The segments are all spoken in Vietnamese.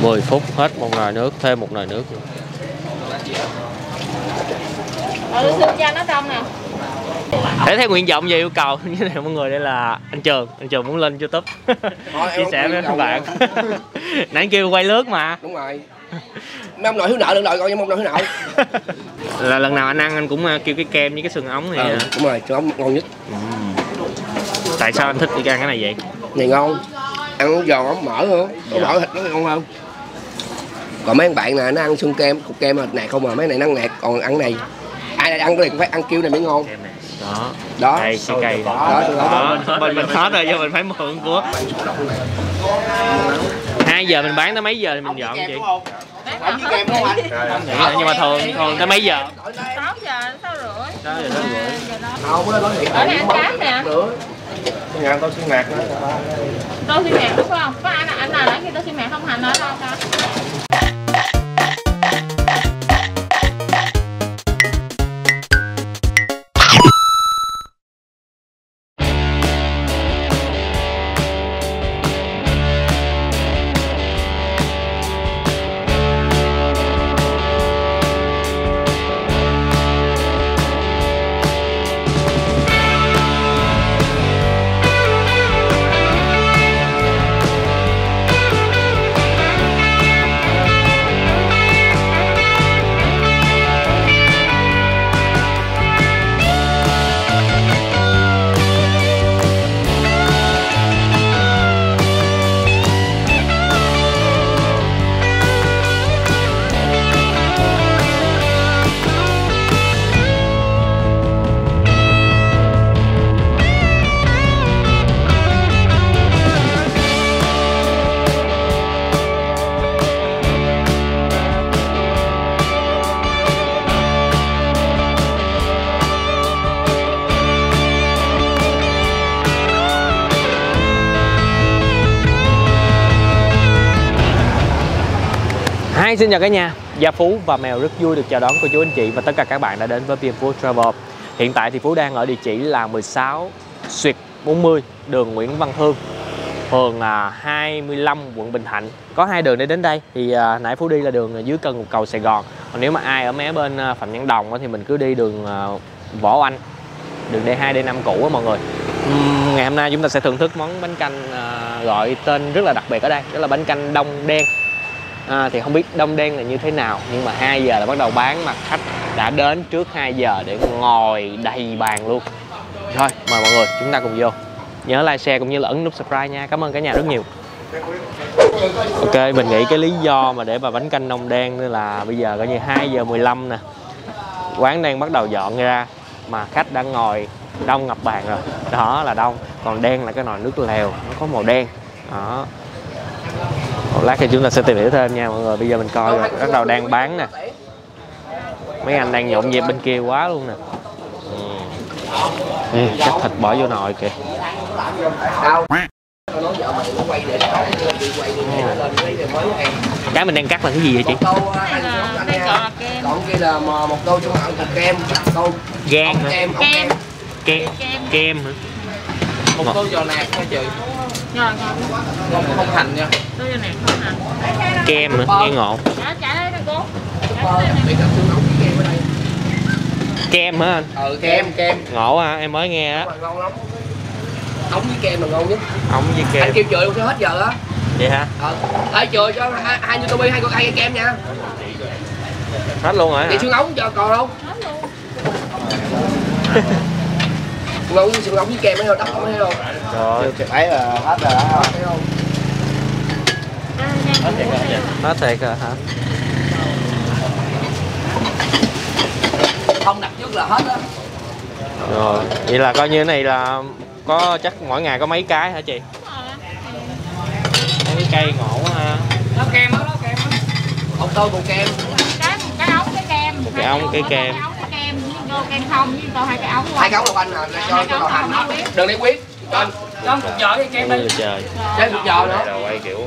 10 phút hết một nồi nước, thêm một nồi nước. Tôi xin cho nó trong nè. Để theo nguyện vọng về yêu cầu như này mọi người, đây là anh Trường muốn lên YouTube chia sẻ với các bạn. Nãy kêu quay lướt mà. Đúng rồi. Mấy ông nội thiếu nợ đừng đòi gọi cho ông nội thiếu nợ. Là lần nào anh ăn anh cũng kêu cái kem với cái sườn ống này. Đúng rồi, sườn ống ngon nhất. Tại sao anh thích đi ăn cái này vậy? Này ngon, ăn giòn ống mỡ nữa, có mỡ thịt nó ngon hơn. Còn mấy anh bạn nè, nó ăn xương kem, cục kem thịt nạc không mà mấy này nó nạc, còn ăn này ai ăn cái này cũng phải ăn kêu này mới ngon. Đó đây cái cây đó mình hết rồi, giờ mình phải mượn của 2 giờ mình bán tới mấy giờ thì mình dọn chị? Bán với kem đúng không anh? Nhưng mà thường tới mấy giờ? 6 giờ, 6 rưỡi. 6 giờ 6 rưỡi. Không, có nói thiệt. Ở đây ăn cá nè. Nhà tôi xuyên mạc nữa. Tôi xuyên mạc đúng không? Có anh nào nói khi tôi xuyên mạc không hành nói đâu ta? Xin chào cả nhà, Gia Phú và Mèo rất vui được chào đón cô chú anh chị và tất cả các bạn đã đến với PM Phú Travel. Hiện tại thì Phú đang ở địa chỉ là 16/40 đường Nguyễn Văn Thương, phường 25 quận Bình Thạnh. Có 2 đường để đến đây. Thì nãy Phú đi là đường dưới chân cầu Sài Gòn. Còn nếu mà ai ở mé bên Phạm Văn Đồng thì mình cứ đi đường Võ Anh, đường D2 D5 cũ á mọi người. Ngày hôm nay chúng ta sẽ thưởng thức món bánh canh gọi tên rất là đặc biệt ở đây, đó là bánh canh đông đen. Thì không biết đông đen là như thế nào, nhưng mà 2 giờ là bắt đầu bán mà khách đã đến trước 2 giờ để ngồi đầy bàn luôn. Thôi mời mọi người chúng ta cùng vô. Nhớ like, share cũng như là ấn nút subscribe nha. Cảm ơn cả nhà rất nhiều. Ok, mình nghĩ cái lý do mà để mà bánh canh đông đen là bây giờ coi như 2 giờ 15 nè, quán đang bắt đầu dọn ra mà khách đã ngồi đông ngập bàn rồi. Đó là đông. Còn đen là cái nồi nước lèo, nó có màu đen. Đó. Một lát thì chúng ta sẽ tìm hiểu thêm nha mọi người. Bây giờ mình coi rồi, bắt đầu đang bán nè. Mấy anh đang nhộn nhịp bên kia quá luôn nè. Cắt thịt bỏ vô nồi kìa. Cái mình đang cắt là cái gì vậy chị? Còn kia là một tô trung hậu cục kem, tô gan hả? Kem hả? Một tô giò nạc thôi chị. Không hành nha. Kem nữa, nghe ngộ. Kem hả anh? Kem. Ngộ hả? Em mới nghe á. Ống với kem là ngon nhất. Ống với kem. Anh kêu chừa luôn cho hết giờ á. Vậy hả? Ê chừa cho hai như tô bi, hai cái kem nha. Hết luôn rồi hả? Đi xương ống cho còn không? Hết luôn. Ngon với xương ống với kem ấy đâu, đắp không thấy đâu. Rồi, ấy là hết rồi đó. Thấy không? Hết thiệt rồi hả? Không đặt trước là hết á. Rồi, vậy là coi như cái này là có chắc mỗi ngày có mấy cái hả chị? Mấy cây ngộ quá ha. Nó kem đó, một tô cùng kem. Cái ống cái kem. Một cái ống cái kem. Kem với kem không với tô 2 cái ống luôn. 2 cái ống anh à, cho đậu hành. Đừng đi quyết. Cho cục giò với kem đi. Trời. Chơi cục giò nữa. Rồi quay kiểu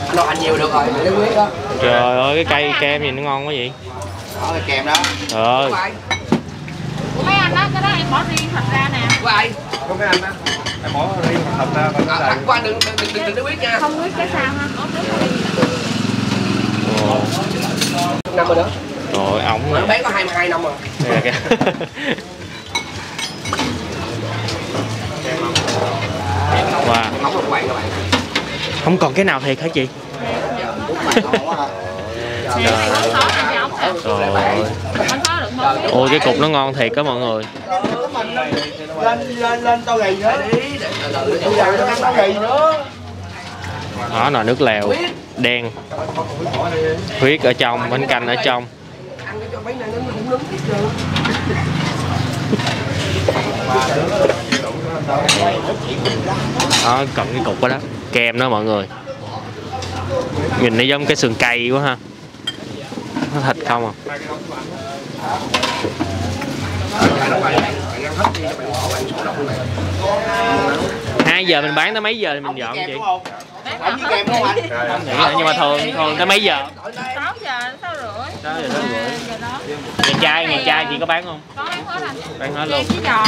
anh đậu hành nhiều được rồi, đừng đi quyết đó. trời ơi cái cây kem gì nó ngon quá vậy? Đó cái kem đó. Trời ơi. Của mấy anh đó, cái đó em bỏ riêng thật ra nè. Của ai? Của mấy anh đó. Tặng qua đừng biết nha. Không biết cái sao ha. Năm rồi đó. Rồi ống Nó bán có 22 năm rồi. Wow. Không được bạn các bạn. Không còn cái nào thiệt hả chị? Nè cái này món khó nè chị ống nè. Rồi. Món khó được món biết. Ôi cái cục nó ngon thiệt đó mọi người. Lên tao gầy nữa. Tao gầy nữa. Đó nồi nước lèo đen. Huyết ở trong, bánh canh ở trong. Ăn cho bánh này nó cũng nướng hết trơn. Đó cầm cái cục đó đó, kem đó mọi người. Nhìn nó giống cái sườn cây quá ha. Nó thịt không à. 2 giờ mình bán tới mấy giờ thì mình dọn chị? Không với kem đúng không anh? Nhưng mà thường tới mấy giờ? 6 giờ 6 rưỡi. 6 giờ 6 rưỡi. Giờ đó. Ngày chai chị có bán không? Có bán hết anh. Bán hết luôn. Với giò.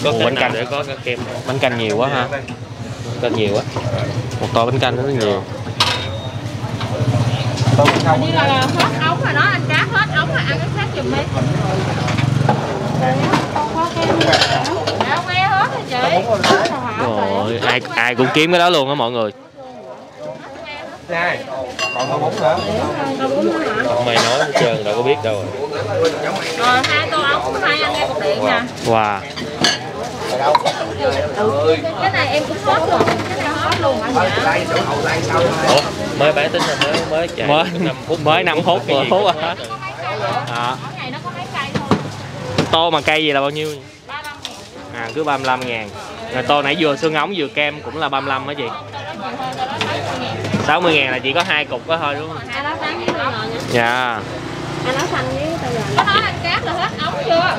Có bánh canh để có cái kem. Bánh canh nhiều quá ha. Bánh canh nhiều quá. Một tô bánh canh nó nhiều. Hình như là hết ống rồi đó, anh cá hết ống rồi ăn cái khác giùm đi. Không có cái không nghe hết rồi chị. Rồi, ai cũng kiếm cái đó luôn á mọi người. Này, còn có 4 nữa. Mày nói hết trơn đâu có biết đâu rồi. Rồi 2 tô ống, 2 anh nghe cục điện nè. Wow. Cái này em cũng hết luôn, cái này hết luôn anh dạ. Ủa, mới bán tính là mới chạy mới 5 phút, mới 5 phút 10 phút à. Mỗi ngày nó có mấy cây thôi. Tô mà cây gì là bao nhiêu? 35.000. À cứ 35.000. Rồi tô nãy vừa xương ống vừa kem cũng là 35 hả chị? 60.000 là chỉ có 2 cục đó thôi đúng không? Hai lá sáng với tàu giò nha. Dạ. Hai lá xanh với tàu giò. Có nói ăn cát là hết ống chưa?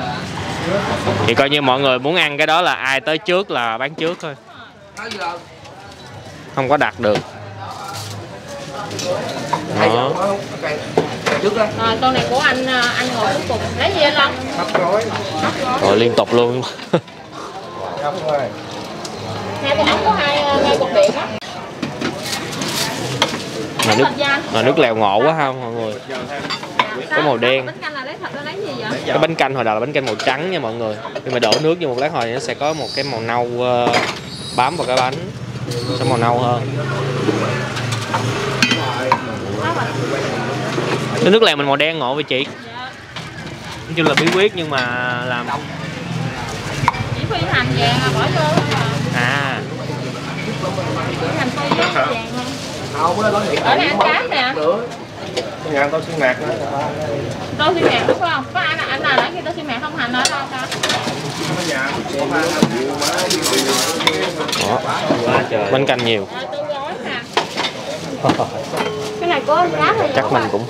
Thì coi như mọi người muốn ăn cái đó là ai tới trước là bán trước thôi. Không có đặt được. Đó. Rồi tô này của anh ngồi cuối cùng. Lấy gì anh Long? Rồi liên tục luôn. Hai tô ống có hai cục điện á. Nước lèo ngộ quá ha mọi người. Có màu đen. Bánh canh là lấy thịt nó lấy gì vậy? Cái bánh canh hồi đầu là bánh canh màu trắng nha mọi người. Nhưng mà đổ nước vô một lát hồi nó sẽ có một cái màu nâu bám vào cái bánh. Sẽ màu nâu hơn. Cái nước lèo mình màu đen ngộ vậy chị? Nói chung là bí quyết nhưng mà làm Chỉ phi hành vàng bỏ vô thôi à. à. Phi hành phi với vàng thôi. Không, nó nói thiệt. Ở đây ăn cá nè. Nhà tôi xuyên mạc nữa. Tô xuyên mạc đúng không? Có anh nào nãy khi tô xuyên mạc không hành ở đâu ta? Đó. Bánh canh nhiều. Tô gói nè. Cái này có ăn cá thôi. Chắc mình cũng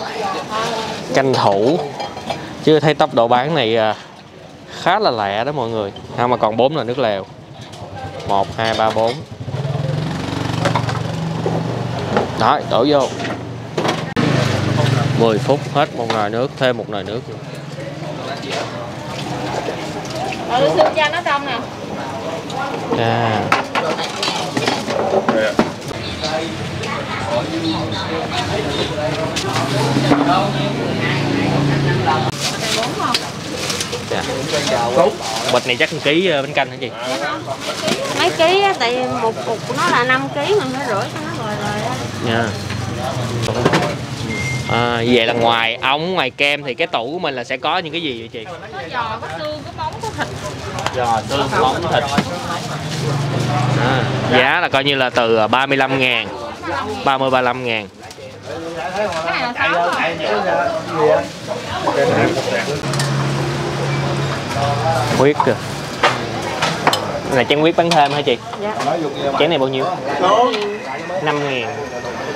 tranh thủ. Chứ thấy tốc độ bán này khá là lẹ đó mọi người. Ha mà còn 4 là nước lèo. 1 2 3 4. Đó, đổ vô. 10 phút hết một nồi nước, thêm một nồi nước. Rồi xương da nó đông nè. À. Dạ. Bịch này chắc 1 ký bánh canh hả chị? Mấy ký á, tại một cục của nó là 5 ký mà nó rưỡi cho nó rồi á. Nha. À, như vậy là ngoài ống, ngoài kem thì cái tủ của mình là sẽ có những cái gì vậy chị? Có giò, có xương, có móng, có thịt. Giò, xương, móng, thịt. À, giá là coi như là từ 35.000, 30-35.000. Cái này là 6 rồi. Huyết kìa. Này chén huyết bán thêm hả chị? Dạ. Chén này bao nhiêu? 5.000.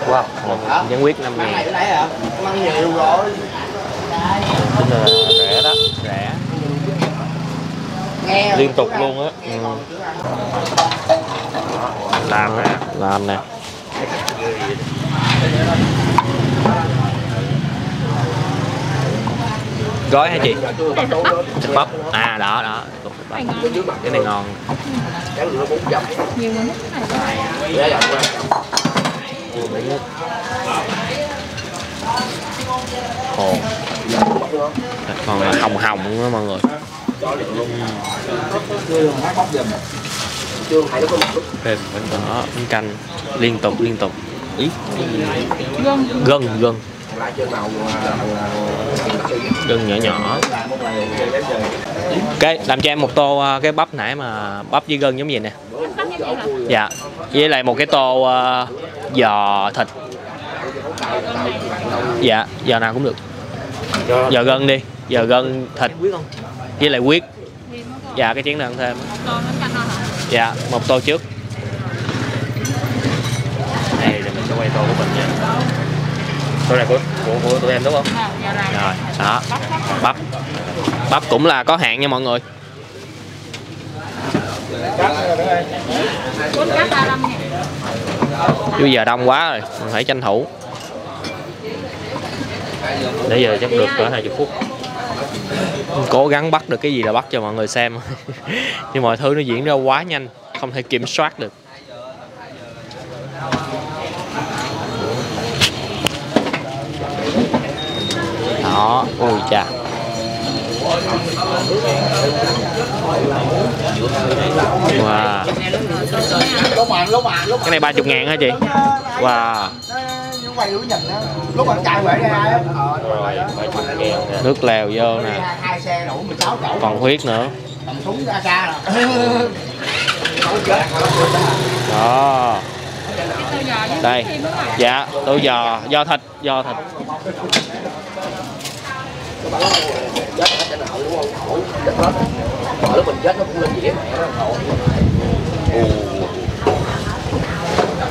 Wow, một chén huyết 5.000. Ăn nhiều rồi. Tính là rẻ đó, rẻ. Liên tục luôn á. Làm nè. Gói hả chị? Thịt bắp. À đó. Cái này ngon. Cái nữa 400. Nhiều người thích cái này. Để làm qua. Ồ. Thịt còn là hồng hồng luôn đó mọi người. Thêm bánh đỏ, bánh canh liên tục. Ý. Gân. Gân nhỏ. Cái làm cho em một tô cái bắp nãy mà bắp với gân giống vậy nè. Dạ. Với lại một cái tô giò thịt. Dạ, giò nào cũng được. Giò gân đi, giò gân thịt với lại huyết. Dạ, cái chén này ăn thêm. Dạ, một tô trước. Đây thì mình sẽ quay tô của mình nha. Tô này của tụi em đúng không? Rồi, đó. Bắp cũng là có hạn nha mọi người. Chứ giờ đông quá rồi, mình phải tranh thủ. Để giờ chắc được cỡ 20 phút. Cố gắng bắt được cái gì là bắt cho mọi người xem. Nhưng mọi thứ nó diễn ra quá nhanh, không thể kiểm soát được. Đó, ôi chà. Wow. Cái này 30.000 hả chị? Wow. Nước lèo vô nè. Còn huyết nữa. Đó. Đây. Dạ, tô giò thịt.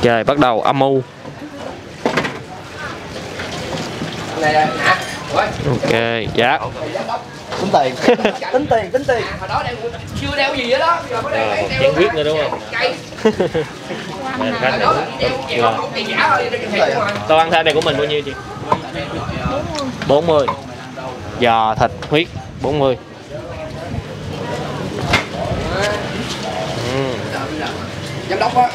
Trời, bắt đầu âm mưu. Ok, dạ. Tính tiền. Hồi đó chưa đeo gì đó. Chén huyết nữa đúng không? Tô ăn thêm này của mình bao nhiêu chị? 40. Giò thịt huyết 40. Giám đốc á,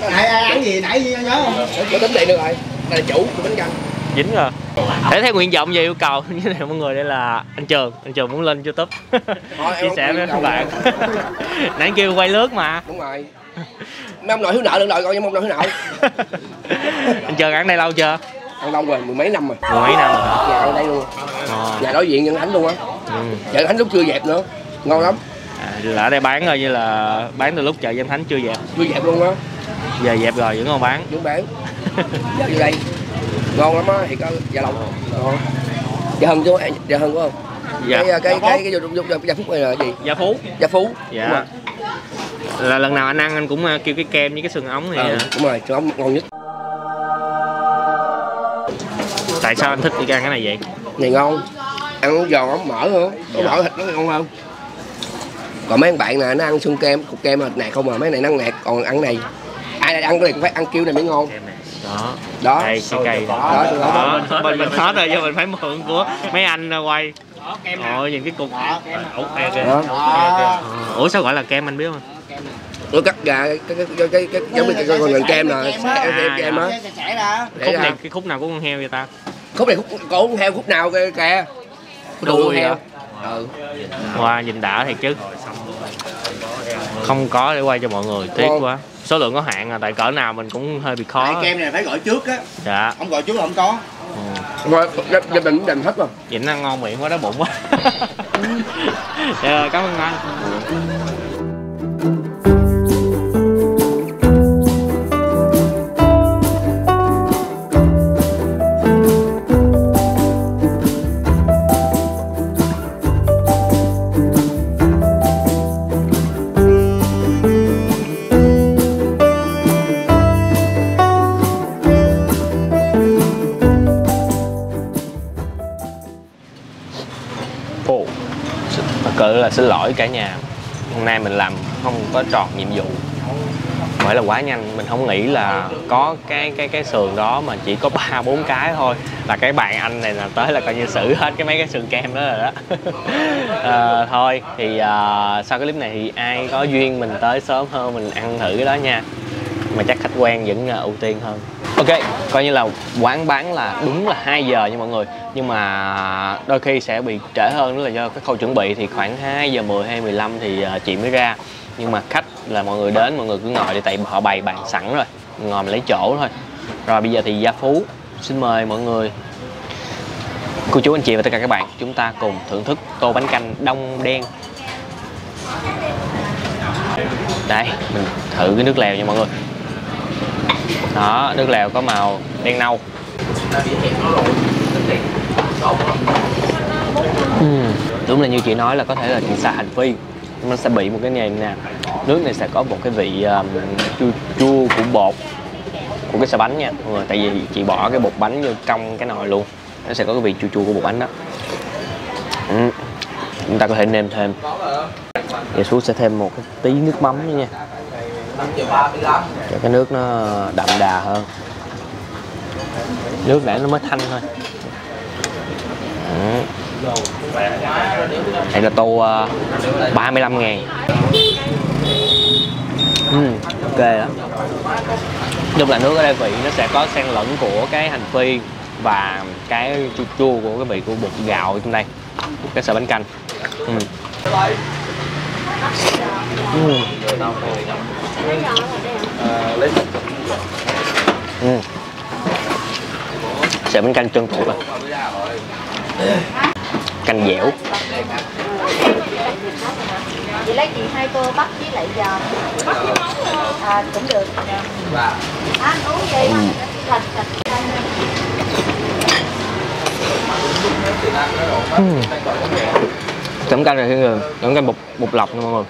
ăn gì nãy nhớ không? Có tính tiền được rồi. Đây là chủ của bánh canh. Dính rồi. Để theo nguyện vọng về yêu cầu như này mọi người, đây là anh Trường muốn lên YouTube chia sẻ với các bạn. Nãy kêu quay lướt mà. Đúng rồi. Mấy ông nội thiếu nợ đừng đòi coi, nhưng ông nội thiếu nợ. Anh Trường ăn đây lâu chưa? Ăn lâu rồi, mười mấy năm rồi. Mười mấy năm rồi hả? Nhà ở đây luôn. Nhà đối diện Nhân Thánh luôn á. Chợ Nhân Thánh lúc chưa dẹp nữa, ngon lắm. Là ở đây bán rồi, như là bán từ lúc chợ Nhân Thánh chưa dẹp. Chưa dẹp luôn á. Giờ dẹp rồi vẫn còn bán. Vẫn bán. Giờ vô đây ngon lắm á, thì có Gia Long. Gia Hân chứ, Gia Hân có không? Dạ. Cái Gia Phúc này là gì? Gia Phú. Gia Phú. Dạ. Là lần nào anh ăn anh cũng kêu cái kem với cái sườn ống này. Đúng rồi, sườn ống ngon nhất. Tại sao anh thích đi ăn cái này vậy? Này ngon, ăn giòn ống mỡ nữa, có mỡ thịt nó ngon hơn. Còn mấy anh bạn nè, nó ăn xương kem, cục kem là nạc không mà, mấy này nó nạc, còn ăn này ai ăn cái này cũng phải ăn kêu này mới ngon. Đó đây cái cây đó mình hết rồi, cho mình phải mượn của mấy anh quay. Nhìn cái cục. Ủa sao gọi là kem anh biết không? Ủa cắt gà cái giống như con gần kem là kem á. Khúc này cái khúc nào của con heo vậy ta? Khúc này khúc cổ con heo, khúc nào kìa? Đuôi heo. Wow, nhìn đã thiệt chứ. Không có để quay cho mọi người, tiếc quá. Số lượng có hạn à, tại cỡ nào mình cũng hơi bị khó. Tại kem này phải gọi trước á. Dạ. Không gọi trước là không có. Rồi, gia đình đành hết rồi. Vậy nó ngon miệng quá, đói bụng quá. Cảm ơn anh. Thật sự là xin lỗi cả nhà, hôm nay mình làm không có tròn nhiệm vụ. phải là quá nhanh. Mình không nghĩ là có cái sườn đó mà chỉ có 3-4 cái thôi là cái bàn anh này là tới là coi như xử hết mấy cái sườn kem đó rồi đó. Thôi thì sau cái clip này thì ai có duyên mình tới sớm hơn mình ăn thử cái đó nha, mà chắc khách quen vẫn ưu tiên hơn. Ok, coi như là quán bán là đúng là 2 giờ nha mọi người, nhưng mà đôi khi sẽ bị trễ hơn, đó là do cái khâu chuẩn bị thì khoảng 2 giờ 10 hay 15 thì chị mới ra. Nhưng mà khách là mọi người đến mọi người cứ ngồi đi, tại họ bày bàn sẵn rồi, ngồi mình lấy chỗ thôi. Rồi bây giờ thì Gia Phú xin mời mọi người, cô chú anh chị và tất cả các bạn, chúng ta cùng thưởng thức tô bánh canh đông đen. Đây, mình thử cái nước lèo nha mọi người. Đó, nước lèo có màu đen nâu. Đúng là như chị nói là có thể là chị xài hành phi, nó sẽ bị một cái này nè, nước này sẽ có một cái vị chua chua của bột của cái xà bánh nha mọi người, tại vì chị bỏ cái bột bánh vô trong cái nồi luôn, nó sẽ có cái vị chua chua của bột bánh đó. Chúng ta có thể nêm thêm, Gia Phú sẽ thêm một cái tí nước mắm nữa nha, cho cái nước nó đậm đà hơn. Nước để nó mới thanh thôi. Đây là tô 35.000. Ok đó. Đúng là nước ở đây vị nó sẽ có xen lẫn của cái hành phi và cái chua chua của cái vị của bột gạo trong đây, cái sợi bánh canh. Sợi bánh canh chân thủ à, canh dẻo. Chị lấy chị 2 tô bắp với lại giò. Cũng được. Anh uống gì? Chấm canh này người, chấm canh bột lọc nha mọi người.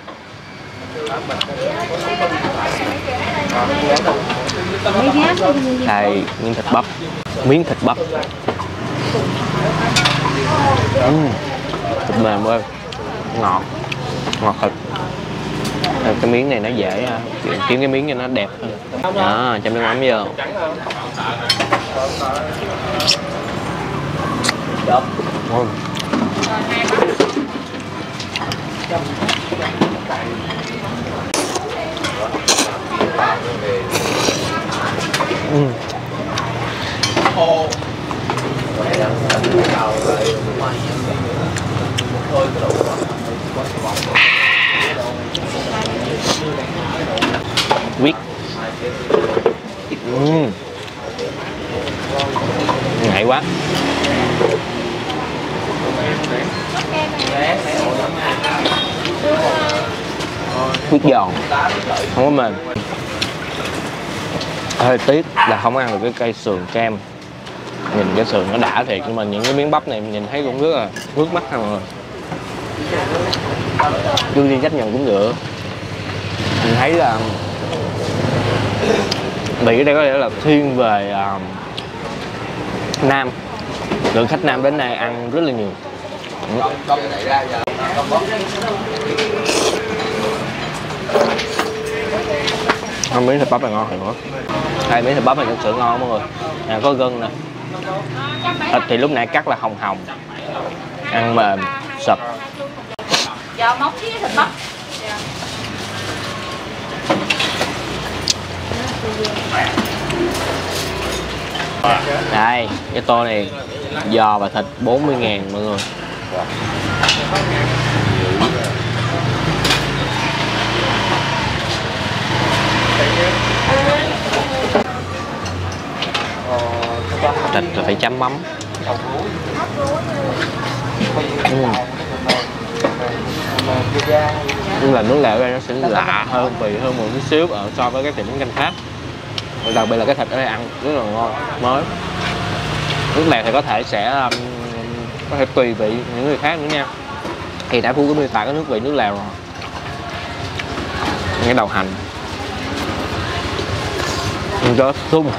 Đây miếng thịt bắp, thịt mềm ơi, ngọt thịt. Cái miếng này nó dễ kiếm cái miếng cho nó đẹp hơn. Đó, chấm nước mắm vô. Quyết. Ngậy quá. Quyết giòn, không có mềm. Hơi tiếc là không ăn được cái cây sườn kem. Nhìn cái sườn nó đã thiệt, nhưng mà những cái miếng bắp này nhìn thấy cũng rất là ngước mắt ha mọi người. Đương nhiên chấp nhận cũng được. Mình thấy là vì cái đây có lẽ là thiên về Nam, lượng khách Nam đến đây ăn rất là nhiều. Miếng thịt bắp này ngon nữa. Đây miếng thịt bắp này thực sự ngon mọi người. Có gân nè. Thịt thì lúc nãy cắt là hồng hồng, ăn mềm sập. Giò móng với thịt bắp. Đây cái tô này giò và thịt 40.000 mọi người. Thịt là phải chấm mắm. Nhưng là nước lèo đây nó sẽ lạ hơn, vị hơn một chút xíu so với các tiệm bánh canh khác. Đặc biệt là cái thịt ở đây ăn rất là ngon, mới. Nước lèo thì có thể sẽ có thể tùy vị những người khác nữa nha. Thì đã Phú có miêu tả cái nước vị nước lèo rồi. Cái đầu hành, có sung.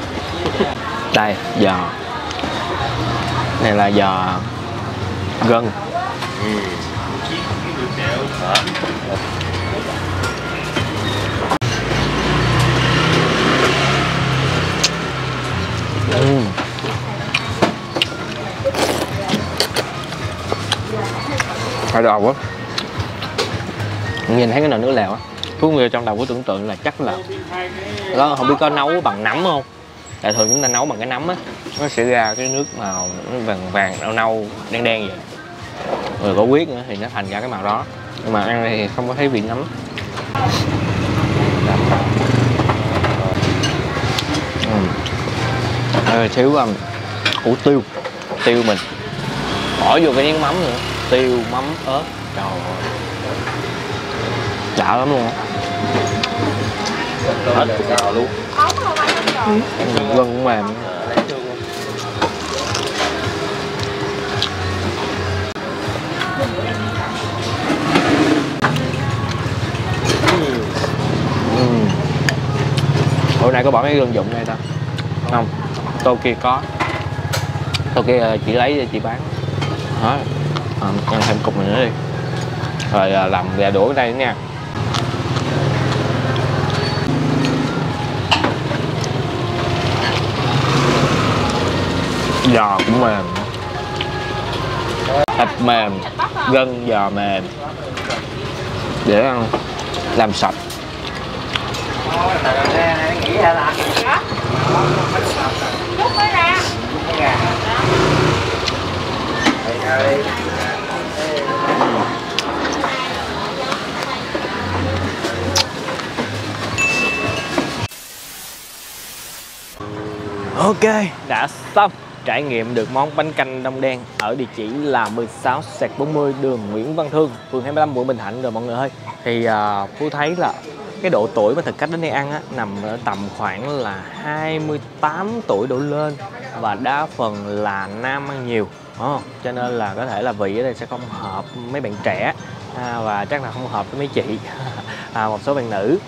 Đây giò, này là giò gân. Hồi đầu á, nhìn thấy cái nồi nước lèo á, Phú Nguyên trong đầu của tưởng tượng là chắc là đó, không biết có nấu bằng nấm không? Tại thường chúng ta nấu bằng cái nấm á, nó sẽ ra cái nước màu nó vàng vàng nâu nâu đen đen vậy. Rồi có huyết nữa thì nó thành ra cái màu đó. Nhưng mà ăn thì không có thấy vị nấm. Thiếu củ tiêu, tiêu mình bỏ vô cái miếng mắm nữa, tiêu mắm ớt, trời ơi đã lắm luôn á. Hết luôn. Gân cũng mềm. Hồi nãy có bỏ cái gân dụng đây ta? Không, tô kia có. Tô kia chị lấy chị bán. Đó. Ăn thêm cục này nữa đi. Rồi làm gà đũa ở đây nữa nha. Giò cũng mềm, thịt mềm, gân giò mềm để ăn làm sạch. Ok, đã xong trải nghiệm được món bánh canh Đông Đen ở địa chỉ là 16/40 đường Nguyễn Văn Thương, phường 25, quận Bình Thạnh rồi mọi người ơi. Thì Phú thấy là cái độ tuổi mà thực khách đến đây ăn á, nằm ở tầm khoảng là 28 tuổi đổ lên và đa phần là nam ăn nhiều. Cho nên là có thể là vị ở đây sẽ không hợp mấy bạn trẻ và chắc là không hợp với mấy chị một số bạn nữ.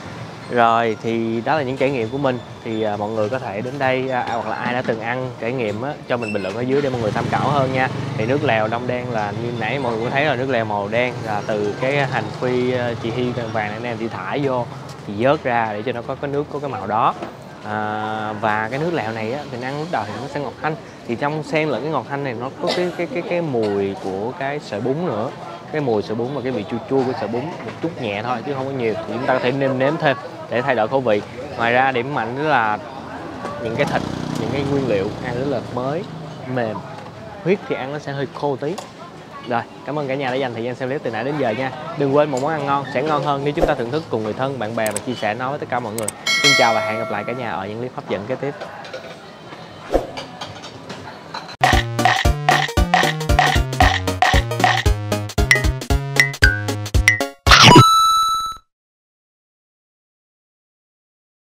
Rồi thì đó là những trải nghiệm của mình, thì mọi người có thể đến đây hoặc là ai đã từng ăn trải nghiệm á, cho mình bình luận ở dưới để mọi người tham khảo hơn nha. Thì nước lèo Đông Đen là như nãy mọi người cũng thấy là nước lèo màu đen là từ cái hành phi chị Hi vàng vàng anh em chị thả vô thì vớt ra để cho nó có cái nước có cái màu đó. Và cái nước lèo này á, thì ăn lúc đầu thì nó sẽ ngọt thanh, thì trong xen lẫn cái ngọt thanh này nó có cái mùi của cái sợi bún nữa, cái mùi sợi bún và cái vị chua chua của sợi bún một chút nhẹ thôi chứ không có nhiều, thì chúng ta có thể nêm nếm thêm để thay đổi khẩu vị. Ngoài ra điểm mạnh đó là những cái thịt, những cái nguyên liệu ăn rất là mới, mềm, huyết thì ăn nó sẽ hơi khô tí. Rồi, cảm ơn cả nhà đã dành thời gian xem clip từ nãy đến giờ nha. Đừng quên một món ăn ngon sẽ ngon hơn nếu chúng ta thưởng thức cùng người thân, bạn bè và chia sẻ nó với tất cả mọi người. Xin chào và hẹn gặp lại cả nhà ở những clip hấp dẫn kế tiếp.